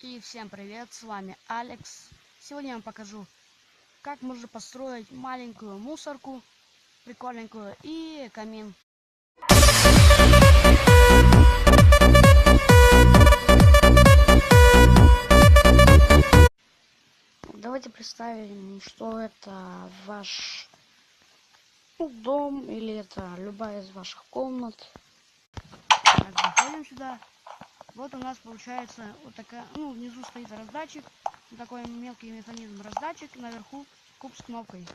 И всем привет, с вами Алекс. Сегодня я вам покажу, как можно построить маленькую мусорку, прикольненькую, и камин. Давайте представим, что это ваш дом или это любая из ваших комнат. Так, заходим сюда. Вот у нас получается вот такая, внизу стоит раздатчик, такой мелкий механизм раздатчик, наверху куб с кнопкой.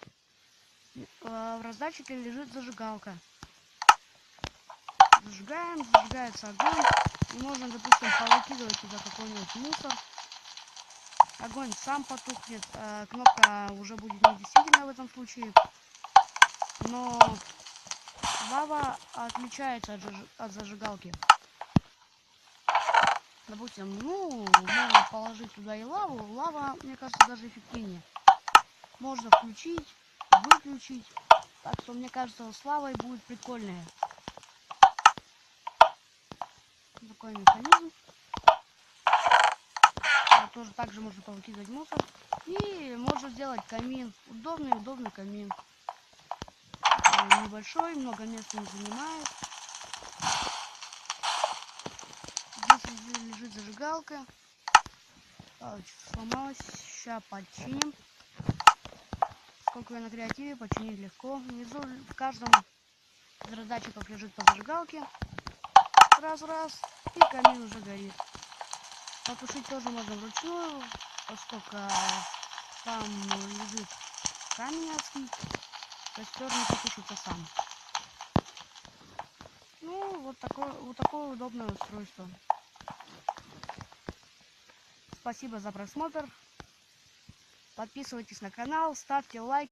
В раздатчике лежит зажигалка. Зажигаем, зажигается огонь, и можно, допустим, повыкидывать туда какой-нибудь мусор. Огонь сам потухнет, кнопка уже будет недействительна в этом случае, но лава отличается от зажигалки. Допустим, можно положить туда и лаву. Лава, мне кажется, даже эффективнее. Можно включить, выключить. Так что, мне кажется, с лавой будет прикольнее. Такой механизм. Тоже также можно повыкидывать мусор. И можно сделать камин. Удобный камин. Небольшой, много места не занимает. Здесь лежит зажигалка. Сломалась. Сейчас починим. Сколько я на креативе, починить легко. Внизу в каждом из раздатчиков лежит по зажигалке. Раз, и камин уже горит. Потушить тоже можно вручную, поскольку там лежит камень адский. Костер не потушится сам. Вот такое удобное устройство. Спасибо за просмотр. Подписывайтесь на канал, ставьте лайк.